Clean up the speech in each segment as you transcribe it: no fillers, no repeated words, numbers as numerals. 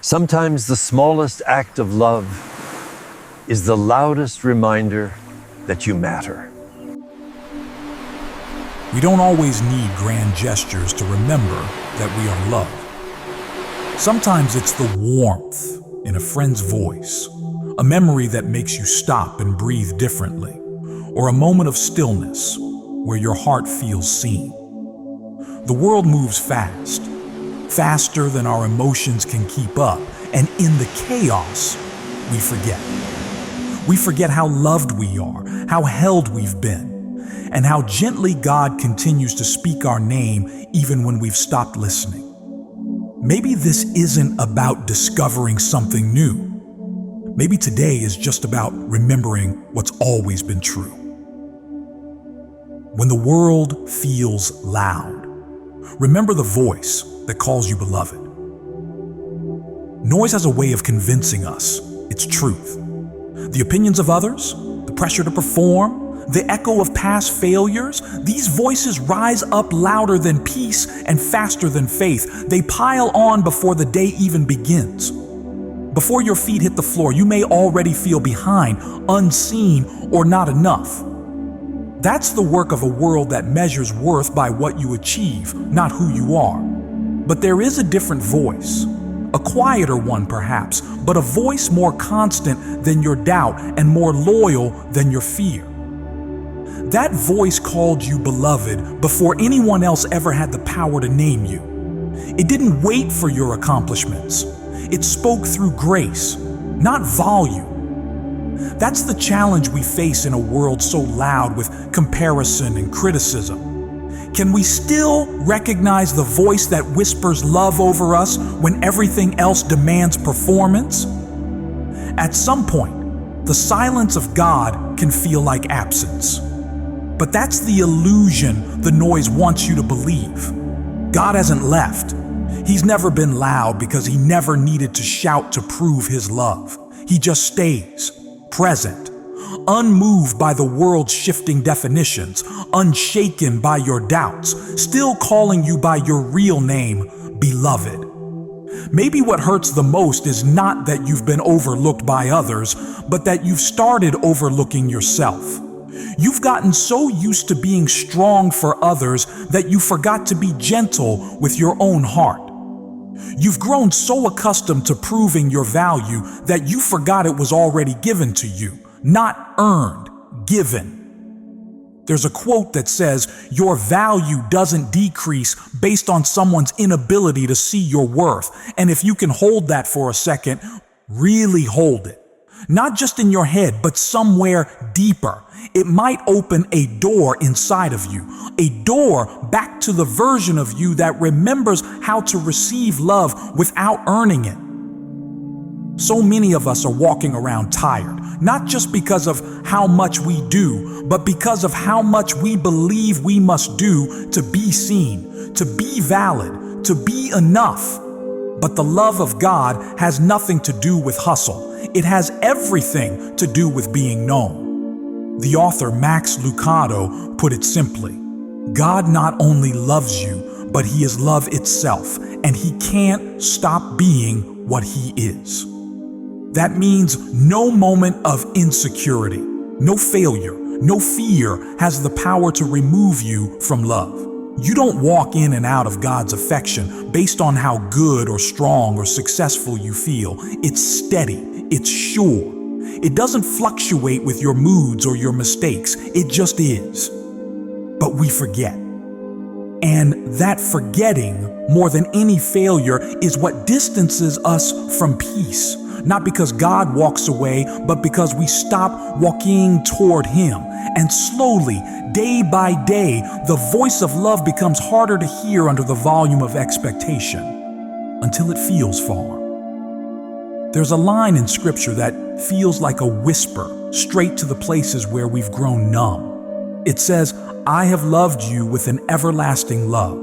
Sometimes the smallest act of love is the loudest reminder that you matter. We don't always need grand gestures to remember that we are loved. Sometimes it's the warmth in a friend's voice, a memory that makes you stop and breathe differently, or a moment of stillness where your heart feels seen. The world moves fast, faster than our emotions can keep up, and in the chaos, we forget. We forget how loved we are, how held we've been, and how gently God continues to speak our name even when we've stopped listening. Maybe this isn't about discovering something new. Maybe today is just about remembering what's always been true. When the world feels loud, remember the voice that calls you beloved. Noise has a way of convincing us it's truth. The opinions of others, the pressure to perform, the echo of past failures, these voices rise up louder than peace and faster than faith. They pile on before the day even begins. Before your feet hit the floor, you may already feel behind, unseen, or not enough. That's the work of a world that measures worth by what you achieve, not who you are. But there is a different voice, a quieter one perhaps, but a voice more constant than your doubt and more loyal than your fear. That voice called you beloved before anyone else ever had the power to name you. It didn't wait for your accomplishments. It spoke through grace, not volume. That's the challenge we face in a world so loud with comparison and criticism. Can we still recognize the voice that whispers love over us when everything else demands performance? At some point, the silence of God can feel like absence. But that's the illusion the noise wants you to believe. God hasn't left. He's never been loud because he never needed to shout to prove his love. He just stays, present, unmoved by the world's shifting definitions, unshaken by your doubts, still calling you by your real name, beloved. Maybe what hurts the most is not that you've been overlooked by others, but that you've started overlooking yourself. You've gotten so used to being strong for others that you forgot to be gentle with your own heart. You've grown so accustomed to proving your value that you forgot it was already given to you, not earned, given. There's a quote that says, "Your value doesn't decrease based on someone's inability to see your worth." And if you can hold that for a second, really hold it. Not just in your head, but somewhere deeper. It might open a door inside of you, a door back to the version of you that remembers how to receive love without earning it. So many of us are walking around tired, not just because of how much we do, but because of how much we believe we must do to be seen, to be valid, to be enough. But the love of God has nothing to do with hustle. It has everything to do with being known. The author Max Lucado put it simply, God not only loves you, but he is love itself, and he can't stop being what he is. That means no moment of insecurity, no failure, no fear has the power to remove you from love. You don't walk in and out of God's affection based on how good or strong or successful you feel. It's steady, it's sure. It doesn't fluctuate with your moods or your mistakes. It just is. But we forget. And that forgetting, more than any failure, is what distances us from peace. Not because God walks away, but because we stop walking toward him. And slowly, day by day, the voice of love becomes harder to hear under the volume of expectation, until it feels far. There's a line in Scripture that feels like a whisper straight to the places where we've grown numb. It says, "I have loved you with an everlasting love.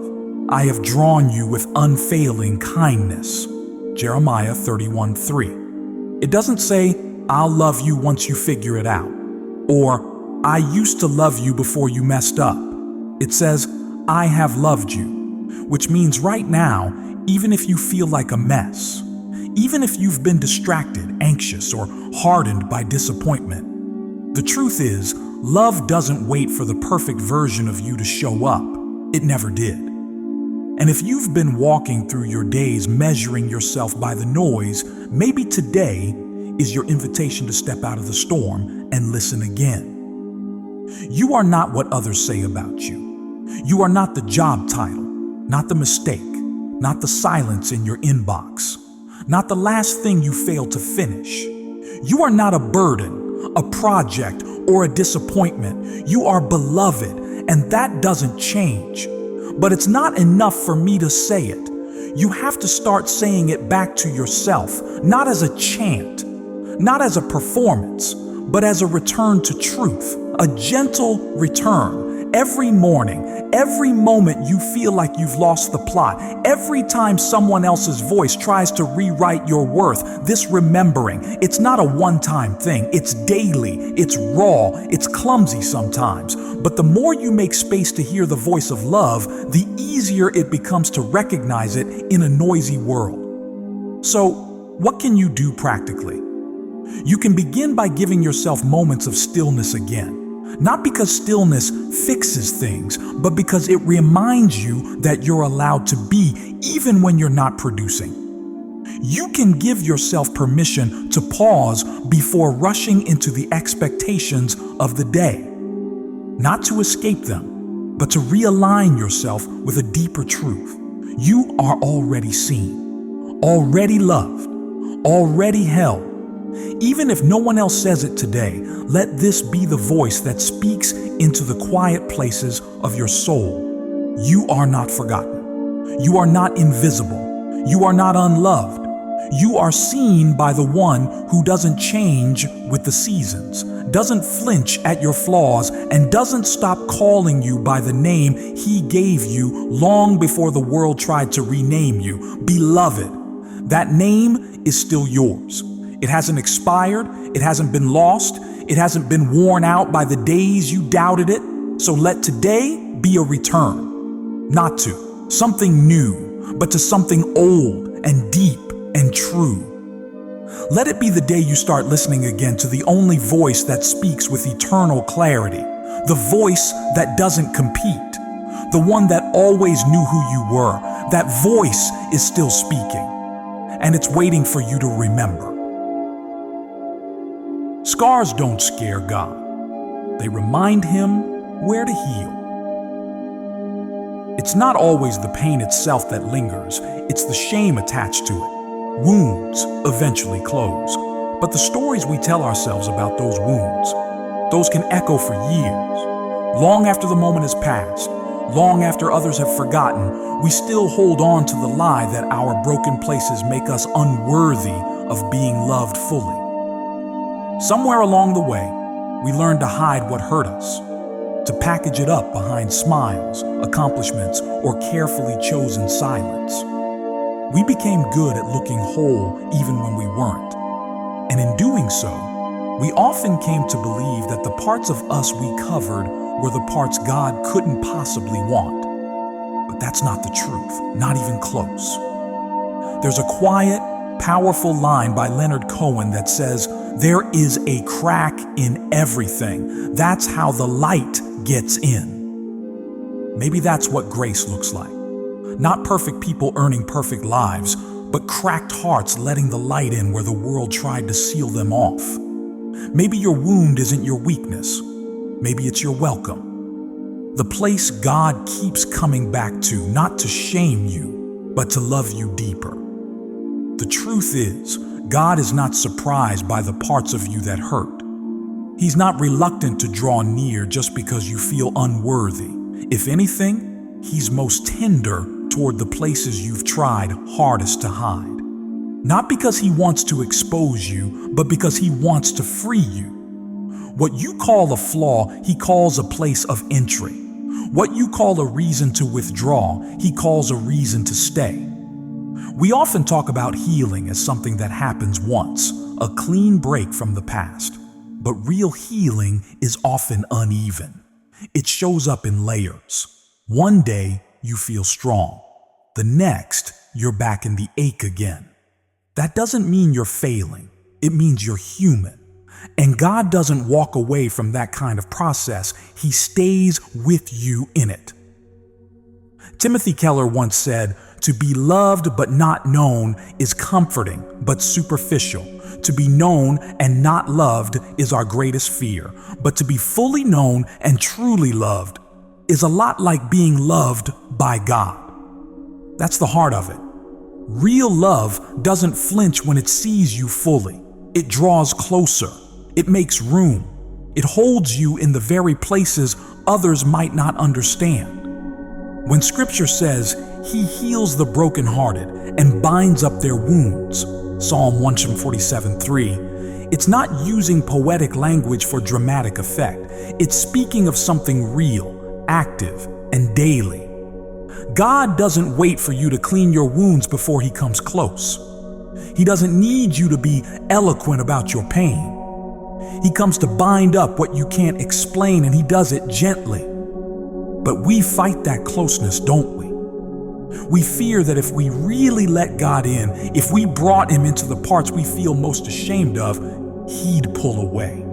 I have drawn you with unfailing kindness." Jeremiah 31:3. It doesn't say, "I'll love you once you figure it out," or "I used to love you before you messed up." It says, "I have loved you," which means right now, even if you feel like a mess, even if you've been distracted, anxious, or hardened by disappointment. The truth is, love doesn't wait for the perfect version of you to show up. It never did. And if you've been walking through your days measuring yourself by the noise, maybe today is your invitation to step out of the storm and listen again. You are not what others say about you. You are not the job title, not the mistake, not the silence in your inbox, not the last thing you failed to finish. You are not a burden, a project, or a disappointment. You are beloved, and that doesn't change. But it's not enough for me to say it. You have to start saying it back to yourself, not as a chant, not as a performance, but as a return to truth, a gentle return. Every morning, every moment you feel like you've lost the plot, every time someone else's voice tries to rewrite your worth, this remembering, it's not a one-time thing. It's daily, it's raw, it's clumsy sometimes. But the more you make space to hear the voice of love, the easier it becomes to recognize it in a noisy world. So, what can you do practically? You can begin by giving yourself moments of stillness again. Not because stillness fixes things, but because it reminds you that you're allowed to be even when you're not producing. You can give yourself permission to pause before rushing into the expectations of the day. Not to escape them, but to realign yourself with a deeper truth. You are already seen, already loved, already held. Even if no one else says it today, let this be the voice that speaks into the quiet places of your soul. You are not forgotten. You are not invisible. You are not unloved. You are seen by the one who doesn't change with the seasons, doesn't flinch at your flaws, and doesn't stop calling you by the name he gave you long before the world tried to rename you. Beloved, that name is still yours. It hasn't expired, it hasn't been lost, it hasn't been worn out by the days you doubted it. So let today be a return, not to something new, but to something old and deep and true. Let it be the day you start listening again to the only voice that speaks with eternal clarity, the voice that doesn't compete, the one that always knew who you were. That voice is still speaking, and it's waiting for you to remember. Scars don't scare God. They remind him where to heal. It's not always the pain itself that lingers, it's the shame attached to it. Wounds eventually close, but the stories we tell ourselves about those wounds, those can echo for years. Long after the moment has passed, long after others have forgotten, we still hold on to the lie that our broken places make us unworthy of being loved fully. Somewhere along the way, we learned to hide what hurt us, to package it up behind smiles, accomplishments, or carefully chosen silence. We became good at looking whole even when we weren't. And in doing so, we often came to believe that the parts of us we covered were the parts God couldn't possibly want. But that's not the truth, not even close. There's a quiet, powerful line by Leonard Cohen that says, "There is a crack in everything. That's how the light gets in." Maybe that's what grace looks like. Not perfect people earning perfect lives, but cracked hearts letting the light in where the world tried to seal them off. Maybe your wound isn't your weakness. Maybe it's your welcome. The place God keeps coming back to, not to shame you, but to love you deeper. The truth is, God is not surprised by the parts of you that hurt. He's not reluctant to draw near just because you feel unworthy. If anything, He's most tender toward the places you've tried hardest to hide. Not because He wants to expose you, but because He wants to free you. What you call a flaw, He calls a place of entry. What you call a reason to withdraw, He calls a reason to stay. We often talk about healing as something that happens once, a clean break from the past. But real healing is often uneven. It shows up in layers. One day, you feel strong. The next, you're back in the ache again. That doesn't mean you're failing. It means you're human. And God doesn't walk away from that kind of process. He stays with you in it. Timothy Keller once said, "To be loved but not known is comforting but superficial. To be known and not loved is our greatest fear. But to be fully known and truly loved is a lot like being loved by God." That's the heart of it. Real love doesn't flinch when it sees you fully. It draws closer. It makes room. It holds you in the very places others might not understand. When Scripture says He heals the brokenhearted and binds up their wounds, Psalm 147:3, it's not using poetic language for dramatic effect. It's speaking of something real, active, and daily. God doesn't wait for you to clean your wounds before He comes close. He doesn't need you to be eloquent about your pain. He comes to bind up what you can't explain, and He does it gently. But we fight that closeness, don't we? We fear that if we really let God in, if we brought Him into the parts we feel most ashamed of, He'd pull away.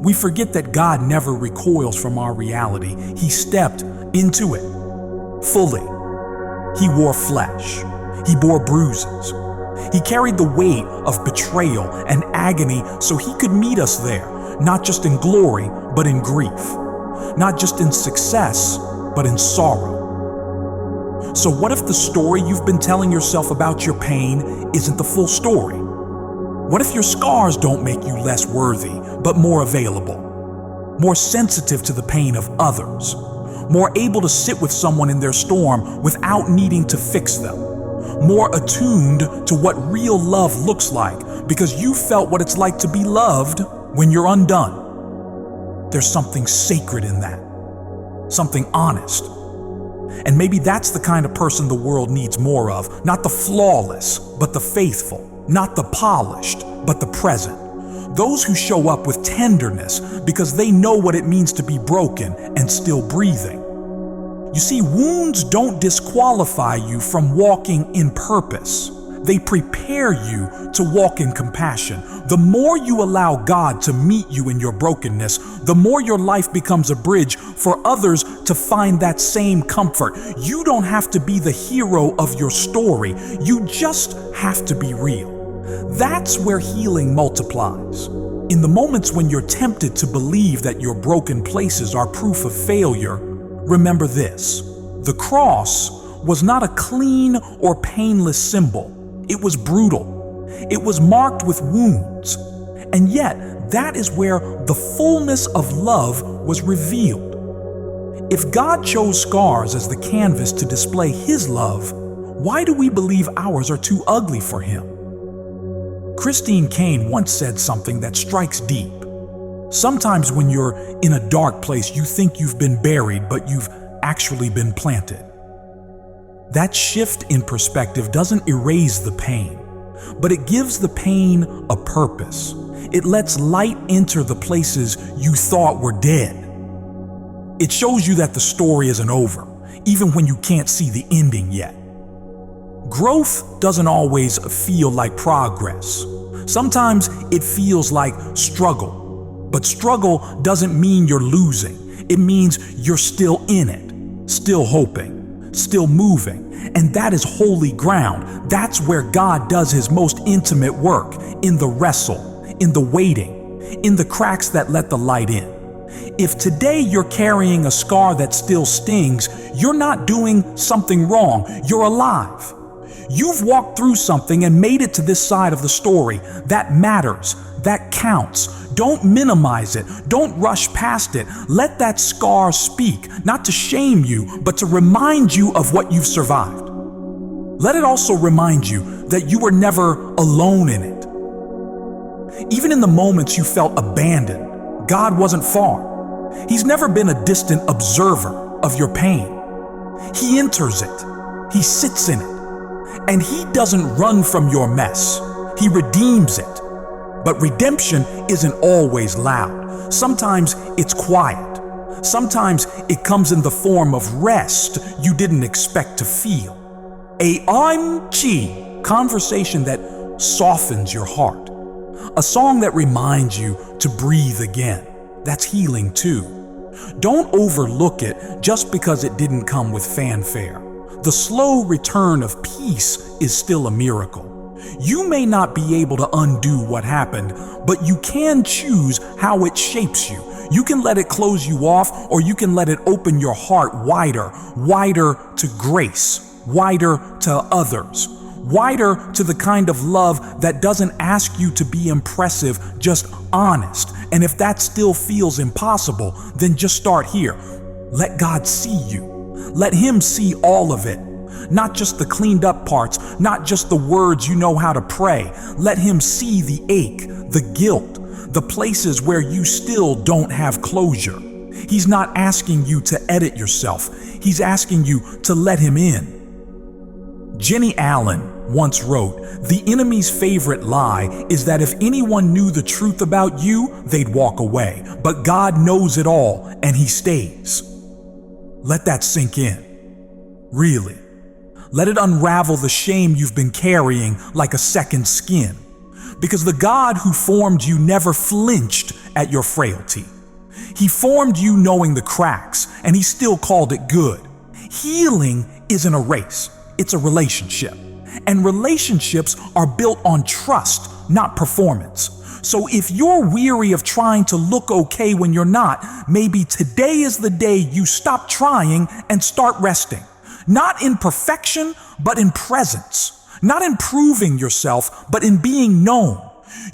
We forget that God never recoils from our reality. He stepped into it fully. He wore flesh. He bore bruises. He carried the weight of betrayal and agony so He could meet us there, not just in glory, but in grief. Not just in success, but in sorrow. So what if the story you've been telling yourself about your pain isn't the full story? What if your scars don't make you less worthy, but more available, more sensitive to the pain of others, more able to sit with someone in their storm without needing to fix them, more attuned to what real love looks like because you felt what it's like to be loved when you're undone? There's something sacred in that, something honest. And maybe that's the kind of person the world needs more of, not the flawless, but the faithful, not the polished, but the present. Those who show up with tenderness because they know what it means to be broken and still breathing. You see, wounds don't disqualify you from walking in purpose. They prepare you to walk in compassion. The more you allow God to meet you in your brokenness, the more your life becomes a bridge for others to find that same comfort. You don't have to be the hero of your story. You just have to be real. That's where healing multiplies. In the moments when you're tempted to believe that your broken places are proof of failure, remember this: the cross was not a clean or painless symbol. It was brutal. It was marked with wounds. And yet, that is where the fullness of love was revealed. If God chose scars as the canvas to display His love, why do we believe ours are too ugly for Him? Christine Caine once said something that strikes deep. Sometimes when you're in a dark place, you think you've been buried, but you've actually been planted. That shift in perspective doesn't erase the pain, but it gives the pain a purpose. It lets light enter the places you thought were dead. It shows you that the story isn't over, even when you can't see the ending yet. Growth doesn't always feel like progress. Sometimes it feels like struggle. But struggle doesn't mean you're losing. It means you're still in it, still hoping, still moving. And that is holy ground. That's where God does His most intimate work, in the wrestle, in the waiting, in the cracks that let the light in. If today you're carrying a scar that still stings, you're not doing something wrong. You're alive. You've walked through something and made it to this side of the story. That matters. That counts. Don't minimize it. Don't rush past it. Let that scar speak, not to shame you, but to remind you of what you've survived. Let it also remind you that you were never alone in it. Even in the moments you felt abandoned, God wasn't far. He's never been a distant observer of your pain. He enters it. He sits in it. And He doesn't run from your mess. He redeems it. But redemption isn't always loud. Sometimes it's quiet. Sometimes it comes in the form of rest you didn't expect to feel. A OMG! conversation that softens your heart, a song that reminds you to breathe again. That's healing too. Don't overlook it just because it didn't come with fanfare. The slow return of peace is still a miracle. You may not be able to undo what happened, but you can choose how it shapes you. You can let it close you off, or you can let it open your heart wider, wider to grace, wider to others, wider to the kind of love that doesn't ask you to be impressive, just honest. And if that still feels impossible, then just start here. Let God see you. Let Him see all of it. Not just the cleaned up parts, not just the words you know how to pray. Let Him see the ache, the guilt, the places where you still don't have closure. He's not asking you to edit yourself. He's asking you to let Him in. Jenny Allen once wrote, "The enemy's favorite lie is that if anyone knew the truth about you, they'd walk away. But God knows it all, and He stays." Let that sink in. Really. Let it unravel the shame you've been carrying like a second skin. Because the God who formed you never flinched at your frailty. He formed you knowing the cracks, and He still called it good. Healing isn't a race, it's a relationship. And relationships are built on trust, not performance. So if you're weary of trying to look okay when you're not, maybe today is the day you stop trying and start resting. Not in perfection, but in presence. Not in proving yourself, but in being known.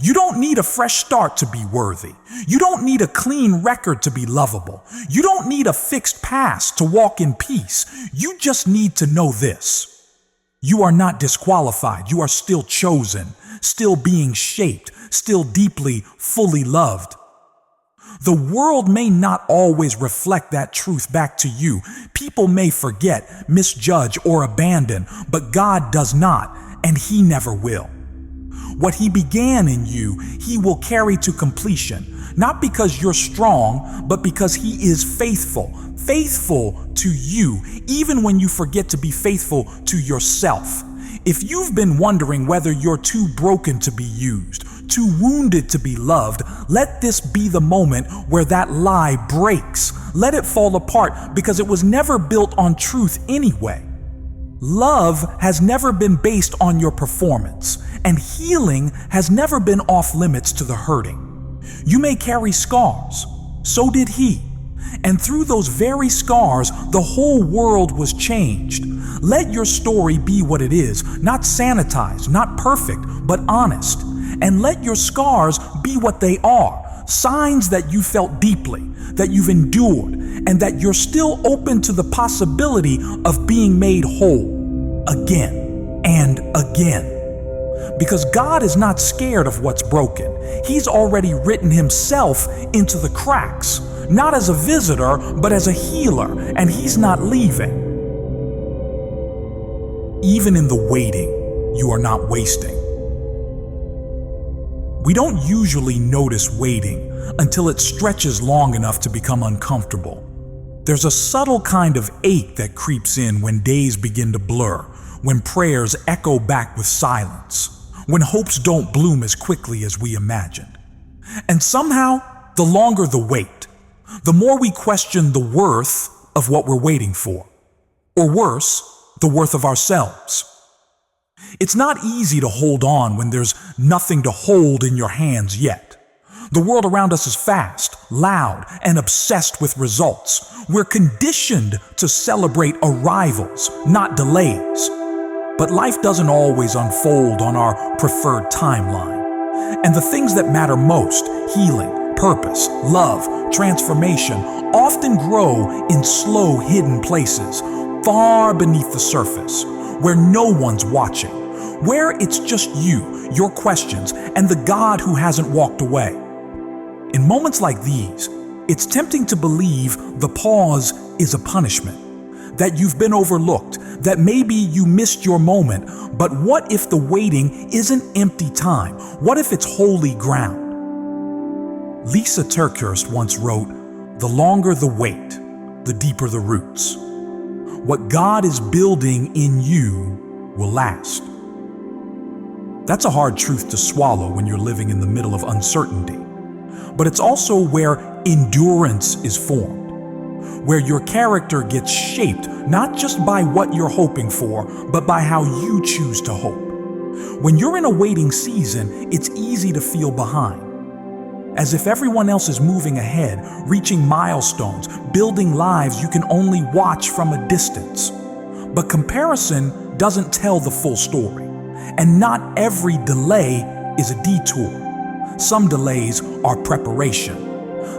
You don't need a fresh start to be worthy. You don't need a clean record to be lovable. You don't need a fixed past to walk in peace. You just need to know this. You are not disqualified. You are still chosen, still being shaped, still deeply, fully loved. The world may not always reflect that truth back to you. People may forget, misjudge, or abandon, but God does not, and He never will. What He began in you, He will carry to completion, not because you're strong, but because He is faithful, faithful to you, even when you forget to be faithful to yourself. If you've been wondering whether you're too broken to be used, too wounded to be loved, let this be the moment where that lie breaks. Let it fall apart, because it was never built on truth anyway. Love has never been based on your performance, and healing has never been off limits to the hurting. You may carry scars. So did He. And through those very scars, the whole world was changed. Let your story be what it is, not sanitized, not perfect, but honest. And let your scars be what they are, signs that you felt deeply, that you've endured, and that you're still open to the possibility of being made whole again and again. Because God is not scared of what's broken. He's already written Himself into the cracks, not as a visitor, but as a healer, and He's not leaving. Even in the waiting, you are not wasting. We don't usually notice waiting until it stretches long enough to become uncomfortable. There's a subtle kind of ache that creeps in when days begin to blur, when prayers echo back with silence, when hopes don't bloom as quickly as we imagined. And somehow, the longer the wait, the more we question the worth of what we're waiting for. Or worse, the worth of ourselves. It's not easy to hold on when there's nothing to hold in your hands yet. The world around us is fast, loud, and obsessed with results. We're conditioned to celebrate arrivals, not delays. But life doesn't always unfold on our preferred timeline. And the things that matter most, healing, purpose, love, transformation, often grow in slow, hidden places, far beneath the surface, where no one's watching, where it's just you, your questions, and the God who hasn't walked away. In moments like these, it's tempting to believe the pause is a punishment, that you've been overlooked, that maybe you missed your moment. But what if the waiting isn't empty time? What if it's holy ground? Lisa TerKeurst once wrote, "The longer the wait, the deeper the roots. What God is building in you will last." That's a hard truth to swallow when you're living in the middle of uncertainty. But it's also where endurance is formed, where your character gets shaped not just by what you're hoping for, but by how you choose to hope. When you're in a waiting season, it's easy to feel behind, as if everyone else is moving ahead, reaching milestones, building lives you can only watch from a distance. But comparison doesn't tell the full story, and not every delay is a detour. Some delays are preparation.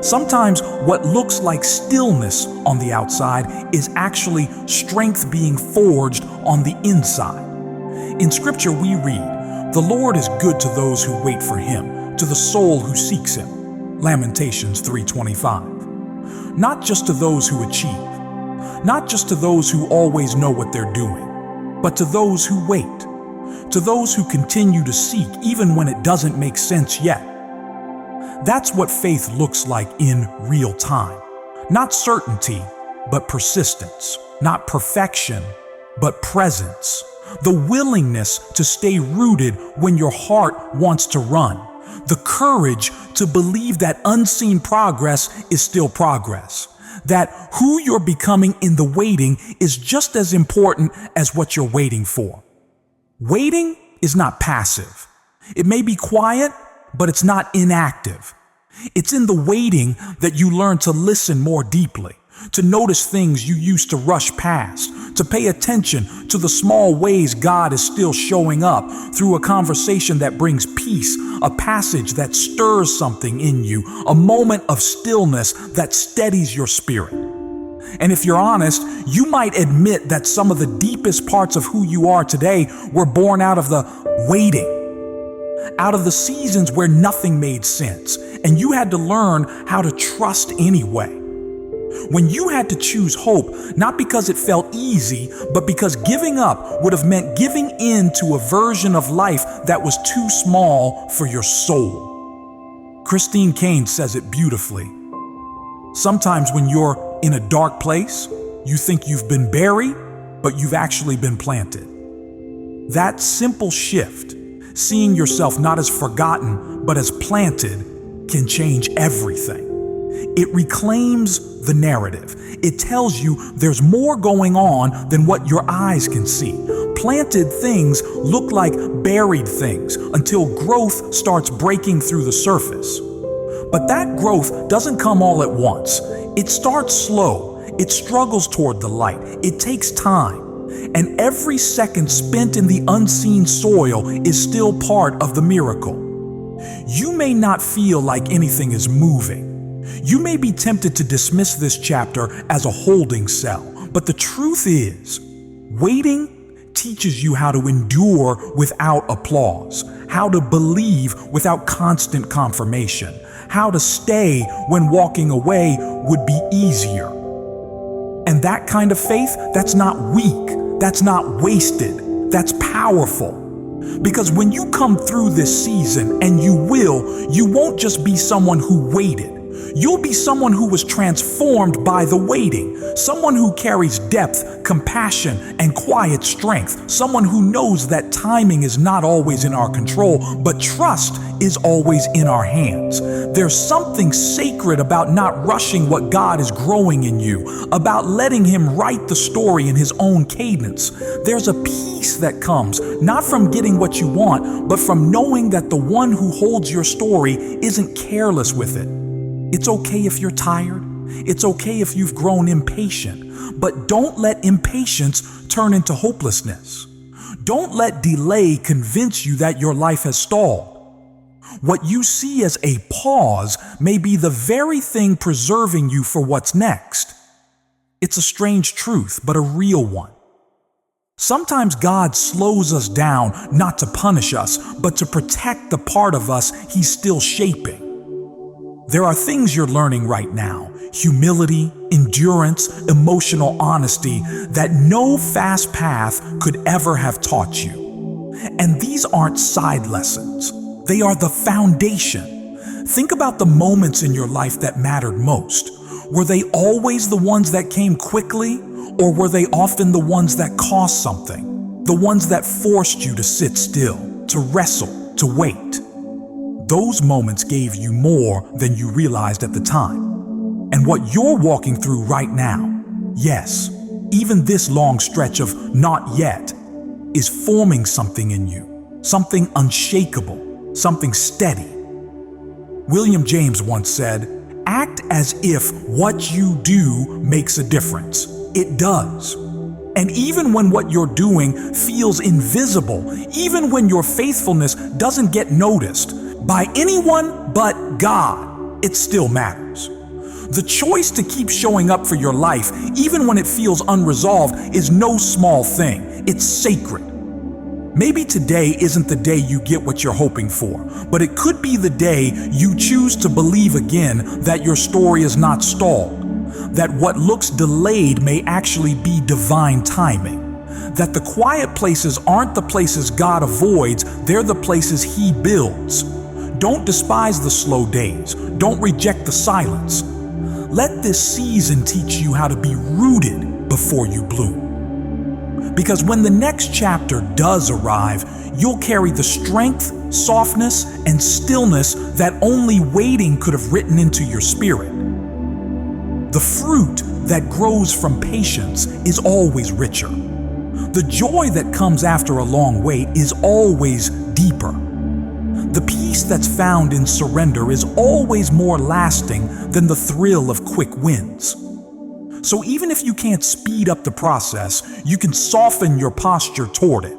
Sometimes what looks like stillness on the outside is actually strength being forged on the inside. In Scripture we read, "The Lord is good to those who wait for Him, to the soul who seeks Him." Lamentations 3:25. Not just to those who achieve, not just to those who always know what they're doing, but to those who wait, to those who continue to seek even when it doesn't make sense yet. That's what faith looks like in real time. Not certainty, but persistence. Not perfection, but presence. The willingness to stay rooted when your heart wants to run. The courage to believe that unseen progress is still progress. That who you're becoming in the waiting is just as important as what you're waiting for. Waiting is not passive. It may be quiet, but it's not inactive. It's in the waiting that you learn to listen more deeply, to notice things you used to rush past, to pay attention to the small ways God is still showing up through a conversation that brings peace, a passage that stirs something in you, a moment of stillness that steadies your spirit. And if you're honest, you might admit that some of the deepest parts of who you are today were born out of the waiting, out of the seasons where nothing made sense, and you had to learn how to trust anyway. When you had to choose hope, not because it felt easy, but because giving up would have meant giving in to a version of life that was too small for your soul. Christine Caine says it beautifully. Sometimes when you're in a dark place, you think you've been buried, but you've actually been planted. That simple shift, seeing yourself not as forgotten, but as planted, can change everything. It reclaims the narrative. It tells you there's more going on than what your eyes can see. Planted things look like buried things until growth starts breaking through the surface. But that growth doesn't come all at once. It starts slow. It struggles toward the light. It takes time. And every second spent in the unseen soil is still part of the miracle. You may not feel like anything is moving. You may be tempted to dismiss this chapter as a holding cell, but the truth is, waiting teaches you how to endure without applause, how to believe without constant confirmation, how to stay when walking away would be easier. And that kind of faith, that's not weak, that's not wasted, that's powerful. Because when you come through this season, and you won't just be someone who waited. You'll be someone who was transformed by the waiting, someone who carries depth, compassion, and quiet strength, someone who knows that timing is not always in our control, but trust is always in our hands. There's something sacred about not rushing what God is growing in you, about letting Him write the story in His own cadence. There's a peace that comes, not from getting what you want, but from knowing that the one who holds your story isn't careless with it. It's okay if you're tired. It's okay if you've grown impatient, but don't let impatience turn into hopelessness. Don't let delay convince you that your life has stalled. What you see as a pause may be the very thing preserving you for what's next. It's a strange truth, but a real one. Sometimes God slows us down not to punish us, but to protect the part of us He's still shaping. There are things you're learning right now, humility, endurance, emotional honesty that no fast path could ever have taught you. And these aren't side lessons. They are the foundation. Think about the moments in your life that mattered most. Were they always the ones that came quickly, or were they often the ones that cost something? The ones that forced you to sit still, to wrestle, to wait. Those moments gave you more than you realized at the time. And what you're walking through right now, yes, even this long stretch of not yet, is forming something in you, something unshakable, something steady. William James once said, "Act as if what you do makes a difference." It does. And even when what you're doing feels invisible, even when your faithfulness doesn't get noticed by anyone but God, it still matters. The choice to keep showing up for your life, even when it feels unresolved, is no small thing. It's sacred. Maybe today isn't the day you get what you're hoping for, but it could be the day you choose to believe again that your story is not stalled, that what looks delayed may actually be divine timing, that the quiet places aren't the places God avoids, they're the places He builds. Don't despise the slow days. Don't reject the silence. Let this season teach you how to be rooted before you bloom. Because when the next chapter does arrive, you'll carry the strength, softness, and stillness that only waiting could have written into your spirit. The fruit that grows from patience is always richer. The joy that comes after a long wait is always deeper. The peace that's found in surrender is always more lasting than the thrill of quick wins. So even if you can't speed up the process, you can soften your posture toward it.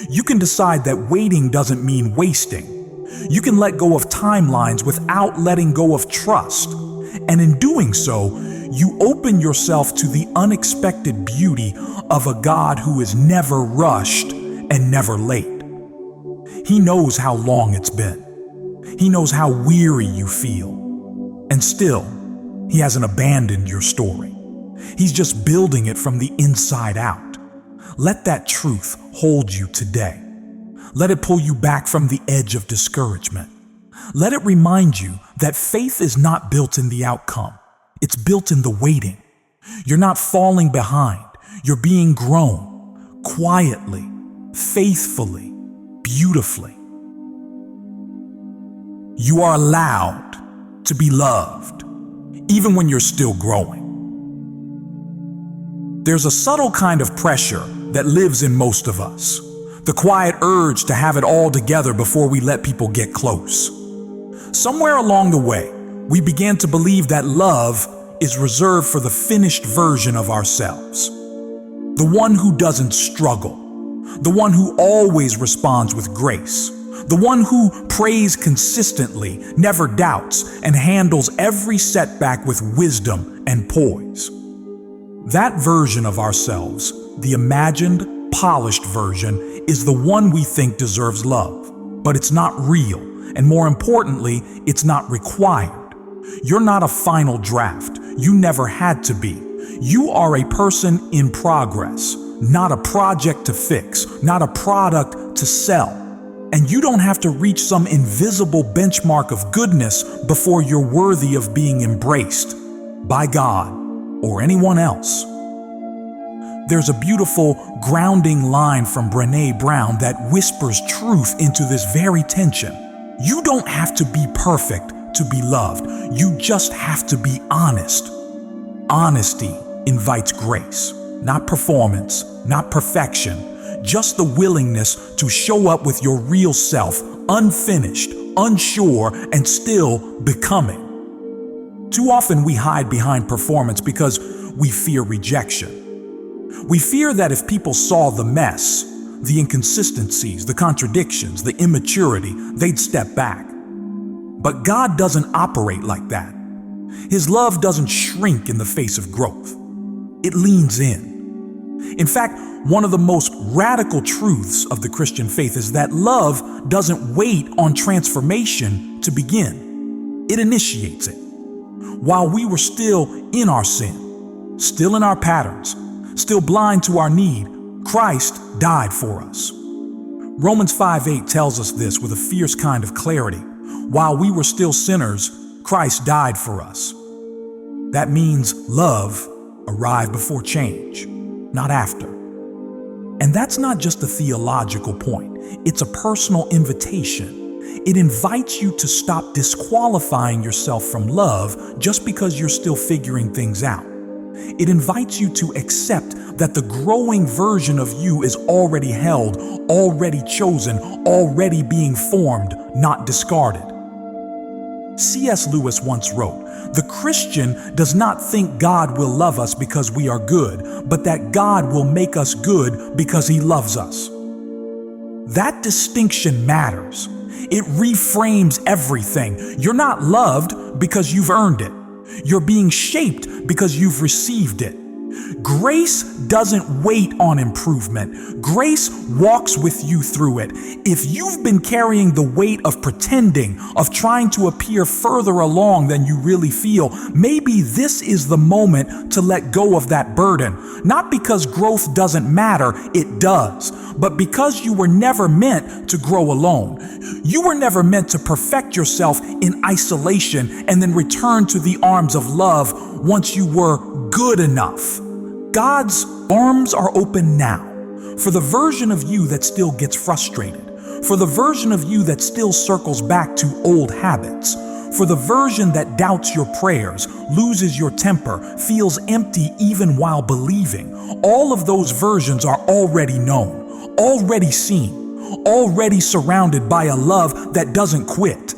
You can decide that waiting doesn't mean wasting. You can let go of timelines without letting go of trust. And in doing so, you open yourself to the unexpected beauty of a God who is never rushed and never late. He knows how long it's been. He knows how weary you feel. And still, He hasn't abandoned your story. He's just building it from the inside out. Let that truth hold you today. Let it pull you back from the edge of discouragement. Let it remind you that faith is not built in the outcome. It's built in the waiting. You're not falling behind. You're being grown quietly, faithfully, beautifully. You are allowed to be loved, even when you're still growing. There's a subtle kind of pressure that lives in most of us, the quiet urge to have it all together before we let people get close. Somewhere along the way, we began to believe that love is reserved for the finished version of ourselves, the one who doesn't struggle, the one who always responds with grace, the one who prays consistently, never doubts, and handles every setback with wisdom and poise. That version of ourselves, the imagined, polished version, is the one we think deserves love, but it's not real, and more importantly, it's not required. You're not a final draft. You never had to be. You are a person in progress, not a project to fix, not a product to sell. And you don't have to reach some invisible benchmark of goodness before you're worthy of being embraced by God or anyone else. There's a beautiful grounding line from Brené Brown that whispers truth into this very tension. You don't have to be perfect to be loved. You just have to be honest. Honesty invites grace, not performance, not perfection, just the willingness to show up with your real self, unfinished, unsure, and still becoming. Too often we hide behind performance because we fear rejection. We fear that if people saw the mess, the inconsistencies, the contradictions, the immaturity, they'd step back. But God doesn't operate like that. His love doesn't shrink in the face of growth. It leans in. In fact, one of the most radical truths of the Christian faith is that love doesn't wait on transformation to begin. It initiates it. While we were still in our sin, still in our patterns, still blind to our need, Christ died for us. Romans 5:8 tells us this with a fierce kind of clarity. While we were still sinners, Christ died for us. That means love arrived before change, not after. And that's not just a theological point. It's a personal invitation. It invites you to stop disqualifying yourself from love just because you're still figuring things out. It invites you to accept that the growing version of you is already held, already chosen, already being formed, not discarded. C.S. Lewis once wrote, "The Christian does not think God will love us because we are good, but that God will make us good because He loves us." That distinction matters. It reframes everything. You're not loved because you've earned it. You're being shaped because you've received it. Grace doesn't wait on improvement. Grace walks with you through it. If you've been carrying the weight of pretending, of trying to appear further along than you really feel, maybe this is the moment to let go of that burden. Not because growth doesn't matter, it does, but because you were never meant to grow alone. You were never meant to perfect yourself in isolation and then return to the arms of love once you were good enough. God's arms are open now for the version of you that still gets frustrated, for the version of you that still circles back to old habits, for the version that doubts your prayers, loses your temper, feels empty even while believing. All of those versions are already known, already seen, already surrounded by a love that doesn't quit.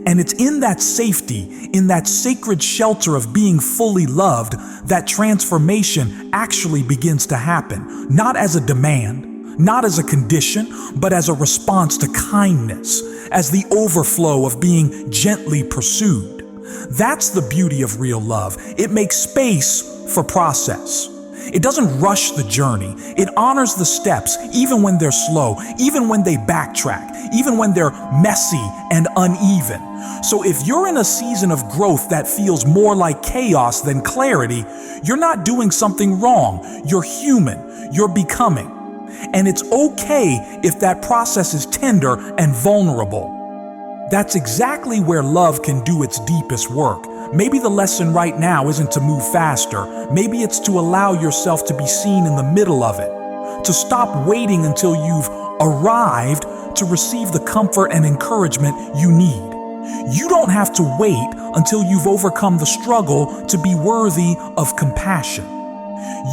And it's in that safety, in that sacred shelter of being fully loved, that transformation actually begins to happen, not as a demand, not as a condition, but as a response to kindness, as the overflow of being gently pursued. That's the beauty of real love. It makes space for process. It doesn't rush the journey. It honors the steps, even when they're slow, even when they backtrack, even when they're messy and uneven. So if you're in a season of growth that feels more like chaos than clarity, you're not doing something wrong. You're human. You're becoming. And it's okay if that process is tender and vulnerable. That's exactly where love can do its deepest work. Maybe the lesson right now isn't to move faster. Maybe it's to allow yourself to be seen in the middle of it, to stop waiting until you've arrived to receive the comfort and encouragement you need. You don't have to wait until you've overcome the struggle to be worthy of compassion.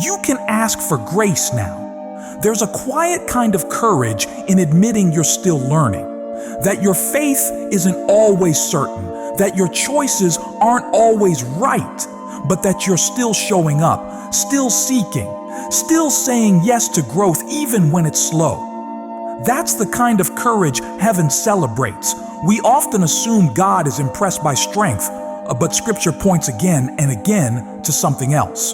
You can ask for grace now. There's a quiet kind of courage in admitting you're still learning, that your faith isn't always certain, that your choices aren't always right, but that you're still showing up, still seeking, still saying yes to growth even when it's slow. That's the kind of courage heaven celebrates. We often assume God is impressed by strength, but Scripture points again and again to something else.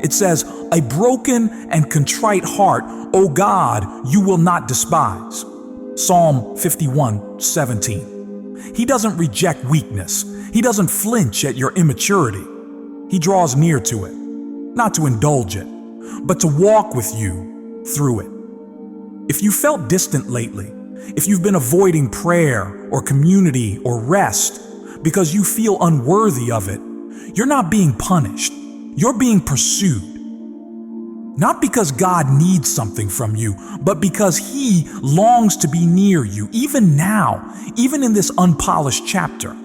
It says, "A broken and contrite heart, O God, you will not despise." Psalm 51:17. He doesn't reject weakness. He doesn't flinch at your immaturity. He draws near to it, not to indulge it, but to walk with you through it. If you felt distant lately, if you've been avoiding prayer or community or rest because you feel unworthy of it, you're not being punished. You're being pursued. Not because God needs something from you, but because He longs to be near you, even now, even in this unpolished chapter.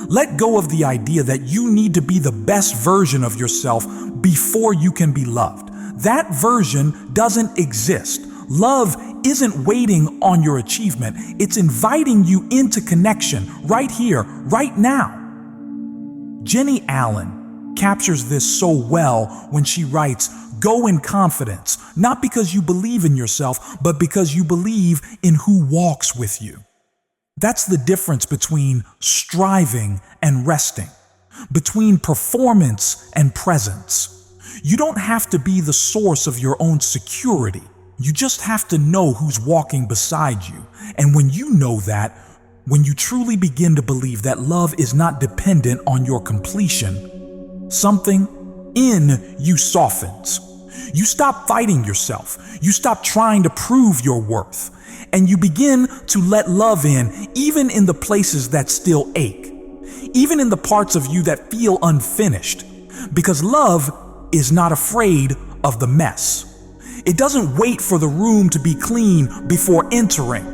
Let go of the idea that you need to be the best version of yourself before you can be loved. That version doesn't exist. Love isn't waiting on your achievement. It's inviting you into connection right here, right now. Jenny Allen captures this so well when she writes, "Go in confidence, not because you believe in yourself, but because you believe in who walks with you." That's the difference between striving and resting, between performance and presence. You don't have to be the source of your own security. You just have to know who's walking beside you. And when you know that, when you truly begin to believe that love is not dependent on your completion, something in you softens. You stop fighting yourself. You stop trying to prove your worth. And you begin to let love in, even in the places that still ache, even in the parts of you that feel unfinished, because love is not afraid of the mess. It doesn't wait for the room to be clean before entering.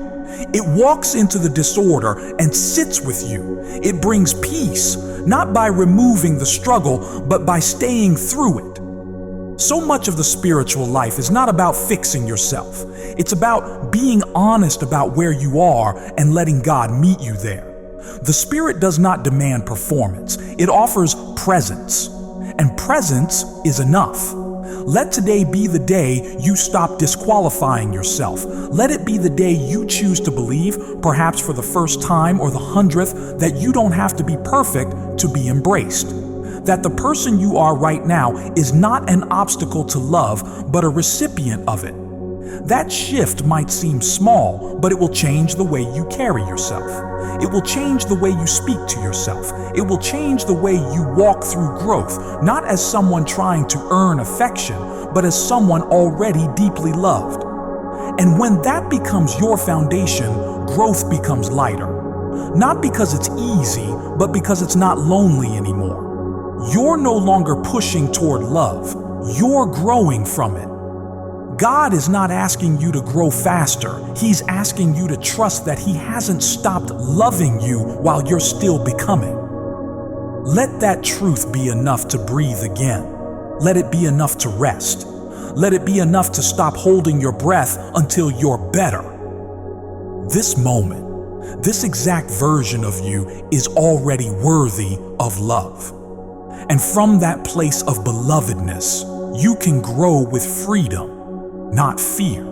It walks into the disorder and sits with you. It brings peace, not by removing the struggle, but by staying through it. So much of the spiritual life is not about fixing yourself. It's about being honest about where you are and letting God meet you there. The Spirit does not demand performance. It offers presence. And presence is enough. Let today be the day you stop disqualifying yourself. Let it be the day you choose to believe, perhaps for the first time or the 100th, that you don't have to be perfect to be embraced. That the person you are right now is not an obstacle to love, but a recipient of it. That shift might seem small, but it will change the way you carry yourself. It will change the way you speak to yourself. It will change the way you walk through growth, not as someone trying to earn affection, but as someone already deeply loved. And when that becomes your foundation, growth becomes lighter. Not because it's easy, but because it's not lonely anymore. You're no longer pushing toward love. You're growing from it. God is not asking you to grow faster. He's asking you to trust that He hasn't stopped loving you while you're still becoming. Let that truth be enough to breathe again. Let it be enough to rest. Let it be enough to stop holding your breath until you're better. This moment, this exact version of you is already worthy of love. And from that place of belovedness, you can grow with freedom, not fear.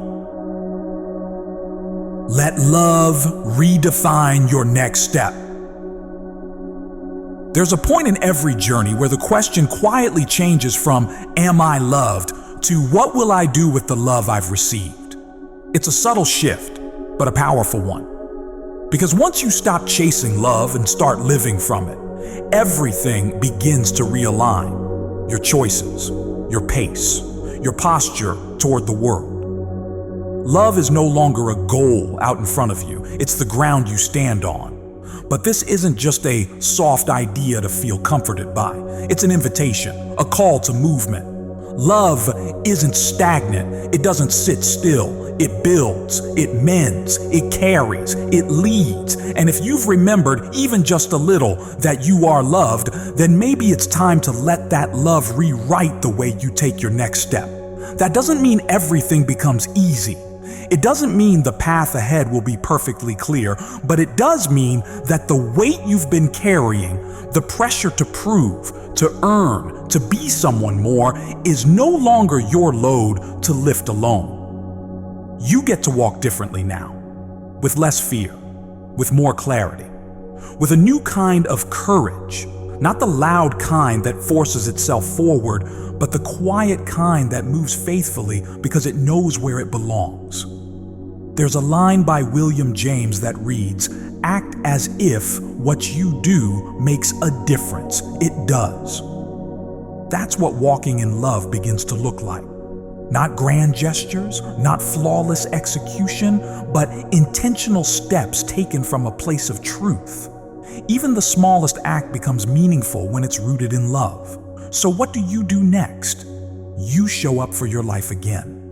Let love redefine your next step. There's a point in every journey where the question quietly changes from, am I loved, to what will I do with the love I've received? It's a subtle shift, but a powerful one. Because once you stop chasing love and start living from it, everything begins to realign. Your choices, your pace, your posture toward the world. Love is no longer a goal out in front of you. It's the ground you stand on. But this isn't just a soft idea to feel comforted by. It's an invitation, a call to movement. Love isn't stagnant. It doesn't sit still. It builds, it mends, it carries, it leads. And if you've remembered even just a little that you are loved, then maybe it's time to let that love rewrite the way you take your next step. That doesn't mean everything becomes easy. It doesn't mean the path ahead will be perfectly clear, but it does mean that the weight you've been carrying, the pressure to prove, to earn, to be someone more, is no longer your load to lift alone. You get to walk differently now, with less fear, with more clarity, with a new kind of courage, not the loud kind that forces itself forward, but the quiet kind that moves faithfully because it knows where it belongs. There's a line by William James that reads, "Act as if what you do makes a difference." It does. That's what walking in love begins to look like. Not grand gestures, not flawless execution, but intentional steps taken from a place of truth. Even the smallest act becomes meaningful when it's rooted in love. So what do you do next? You show up for your life again.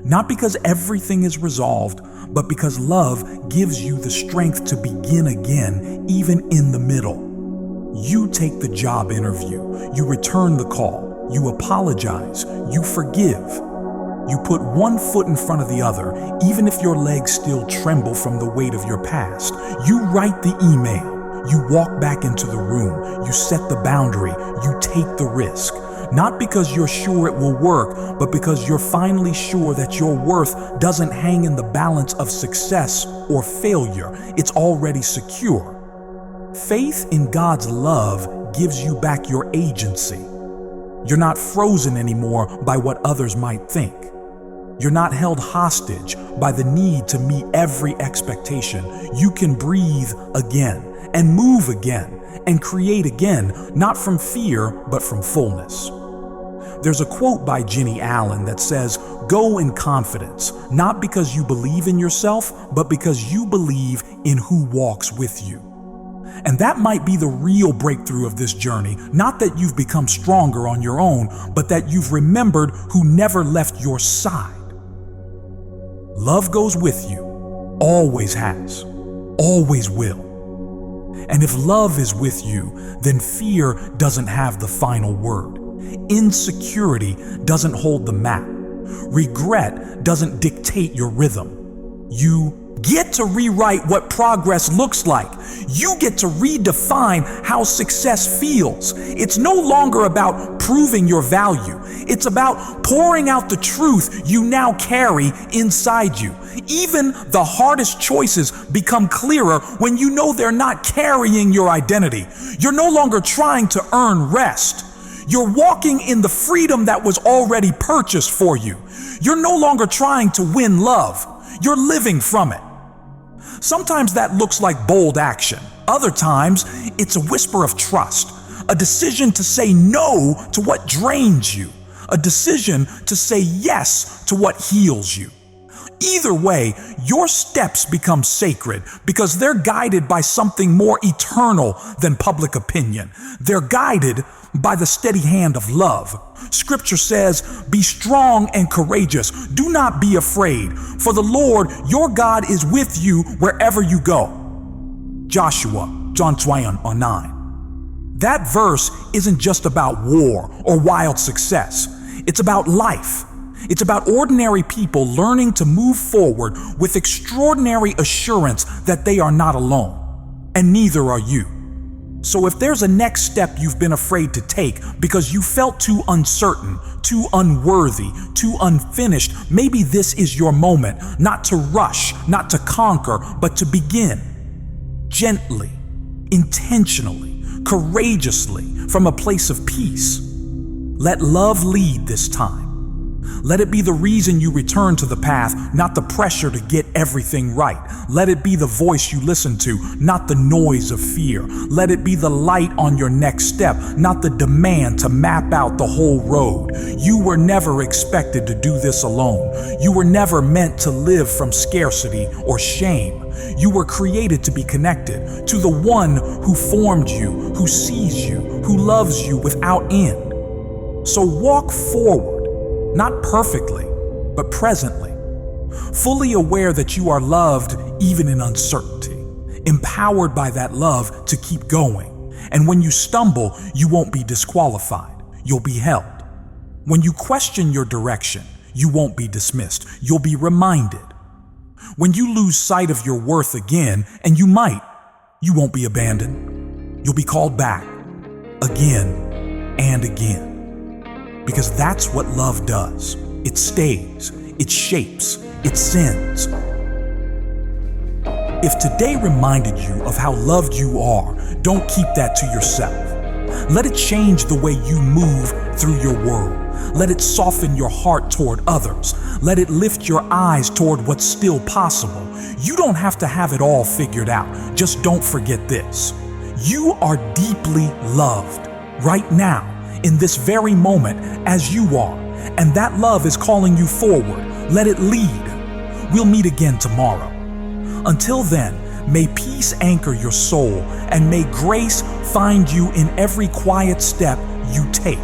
Not because everything is resolved, but because love gives you the strength to begin again, even in the middle. You take the job interview, you return the call, you apologize, you forgive. You put one foot in front of the other, even if your legs still tremble from the weight of your past. You write the email. You walk back into the room. You set the boundary. You take the risk. Not because you're sure it will work, but because you're finally sure that your worth doesn't hang in the balance of success or failure. It's already secure. Faith in God's love gives you back your agency. You're not frozen anymore by what others might think. You're not held hostage by the need to meet every expectation. You can breathe again and move again and create again, not from fear, but from fullness. There's a quote by Jenny Allen that says, "Go in confidence, not because you believe in yourself, but because you believe in who walks with you." And that might be the real breakthrough of this journey, not that you've become stronger on your own, but that you've remembered who never left your side. Love goes with you, always has, always will. And if love is with you, then fear doesn't have the final word. Insecurity doesn't hold the map. Regret doesn't dictate your rhythm. You get to rewrite what progress looks like. You get to redefine how success feels. It's no longer about proving your value. It's about pouring out the truth you now carry inside you. Even the hardest choices become clearer when you know they're not carrying your identity. You're no longer trying to earn rest. You're walking in the freedom that was already purchased for you. You're no longer trying to win love. You're living from it. Sometimes that looks like bold action. Other times, it's a whisper of trust, a decision to say no to what drains you, a decision to say yes to what heals you. Either way, your steps become sacred because they're guided by something more eternal than public opinion. They're guided by the steady hand of love. Scripture says, "Be strong and courageous. Do not be afraid, for the Lord your God is with you wherever you go." Joshua, John 9. That verse isn't just about war or wild success. It's about life. It's about ordinary people learning to move forward with extraordinary assurance that they are not alone, and neither are you. So if there's a next step you've been afraid to take because you felt too uncertain, too unworthy, too unfinished, maybe this is your moment, not to rush, not to conquer, but to begin. Gently, intentionally, courageously, from a place of peace. Let love lead this time. Let it be the reason you return to the path, not the pressure to get everything right. Let it be the voice you listen to, not the noise of fear. Let it be the light on your next step, not the demand to map out the whole road. You were never expected to do this alone. You were never meant to live from scarcity or shame. You were created to be connected to the one who formed you, who sees you, who loves you without end. So walk forward. Not perfectly, but presently, fully aware that you are loved even in uncertainty, empowered by that love to keep going. And when you stumble, you won't be disqualified, you'll be held. When you question your direction, you won't be dismissed, you'll be reminded. When you lose sight of your worth again, and you might, you won't be abandoned. You'll be called back again and again. Because that's what love does. It stays, it shapes, it sends. If today reminded you of how loved you are, don't keep that to yourself. Let it change the way you move through your world. Let it soften your heart toward others. Let it lift your eyes toward what's still possible. You don't have to have it all figured out. Just don't forget this. You are deeply loved right now, in this very moment, as you are, and that love is calling you forward. Let it lead. We'll meet again tomorrow. Until then, may peace anchor your soul, and may grace find you in every quiet step you take.